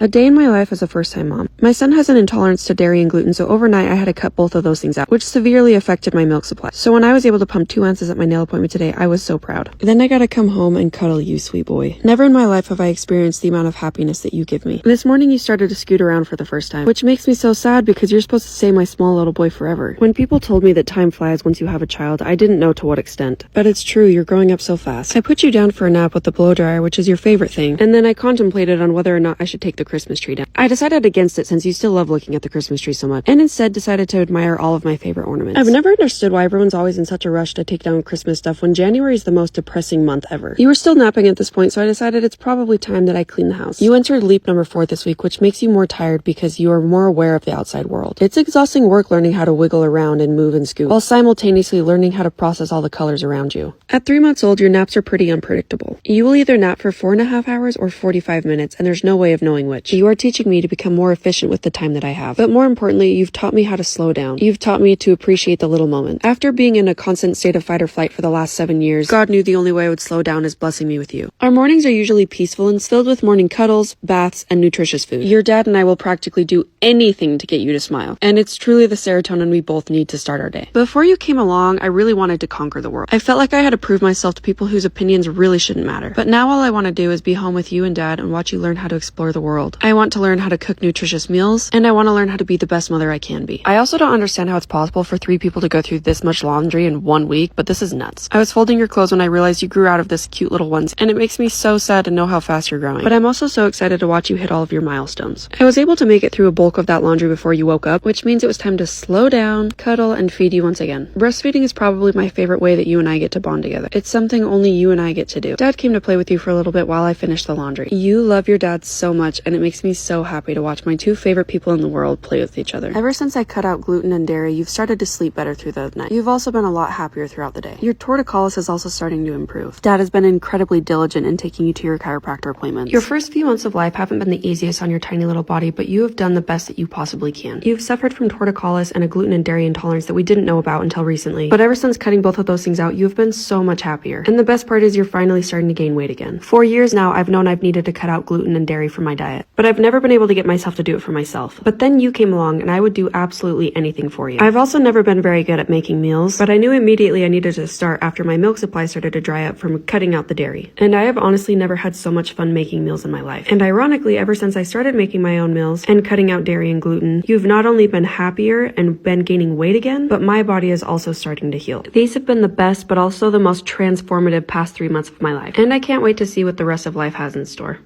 A day in my life as a first-time mom. My son has an intolerance to dairy and gluten, so overnight I had to cut both of those things out, which severely affected my milk supply. So when I was able to pump 2 ounces at my nail appointment today, I was so proud. Then I gotta come home and cuddle you, sweet boy. Never in my life have I experienced the amount of happiness that you give me. This morning you started to scoot around for the first time, which makes me so sad because you're supposed to stay my small little boy forever. When people told me that time flies once you have a child, I didn't know to what extent. But it's true, you're growing up so fast. I put you down for a nap with the blow dryer, which is your favorite thing, and then I contemplated on whether or not I should take the Christmas tree down. I decided against it since you still love looking at the Christmas tree so much, and instead decided to admire all of my favorite ornaments. I've never understood why everyone's always in such a rush to take down Christmas stuff when January is the most depressing month ever. You were still napping at this point, so I decided it's probably time that I clean the house. You entered leap number 4 this week, which makes you more tired because you are more aware of the outside world. It's exhausting work learning how to wiggle around and move and scoot, while simultaneously learning how to process all the colors around you. At 3 months old, your naps are pretty unpredictable. You will either nap for 4.5 hours or 45 minutes, and there's no way of knowing which. You are teaching me to become more efficient with the time that I have. But more importantly, you've taught me how to slow down. You've taught me to appreciate the little moments. After being in a constant state of fight or flight for the last 7 years, God knew the only way I would slow down is blessing me with you. Our mornings are usually peaceful and filled with morning cuddles, baths, and nutritious food. Your dad and I will practically do anything to get you to smile. And it's truly the serotonin we both need to start our day. Before you came along, I really wanted to conquer the world. I felt like I had to prove myself to people whose opinions really shouldn't matter. But now all I want to do is be home with you and Dad and watch you learn how to explore the world. I want to learn how to cook nutritious meals, and I want to learn how to be the best mother I can be. I also don't understand how it's possible for 3 people to go through this much laundry in 1 week, but this is nuts. I was folding your clothes when I realized you grew out of this cute little ones, and it makes me so sad to know how fast you're growing. But I'm also so excited to watch you hit all of your milestones. I was able to make it through a bulk of that laundry before you woke up, which means it was time to slow down, cuddle, and feed you once again. Breastfeeding is probably my favorite way that you and I get to bond together. It's something only you and I get to do. Dad came to play with you for a little bit while I finished the laundry. You love your dad so much, and it makes me so happy to watch my 2 favorite people in the world play with each other. Ever since I cut out gluten and dairy, you've started to sleep better through the night. You've also been a lot happier throughout the day. Your torticollis is also starting to improve. Dad has been incredibly diligent in taking you to your chiropractor appointments. Your first few months of life haven't been the easiest on your tiny little body, but you have done the best that you possibly can. You've suffered from torticollis and a gluten and dairy intolerance that we didn't know about until recently, but ever since cutting both of those things out, you've been so much happier. And the best part is you're finally starting to gain weight again. For years now, I've known I've needed to cut out gluten and dairy from my diet, but I've never been able to get myself to do it for myself. But then you came along and I would do absolutely anything for you. I've also never been very good at making meals, but I knew immediately I needed to start after my milk supply started to dry up from cutting out the dairy. And I have honestly never had so much fun making meals in my life. And ironically, ever since I started making my own meals and cutting out dairy and gluten, you've not only been happier and been gaining weight again, but my body is also starting to heal. These have been the best, but also the most transformative past 3 months of my life. And I can't wait to see what the rest of life has in store.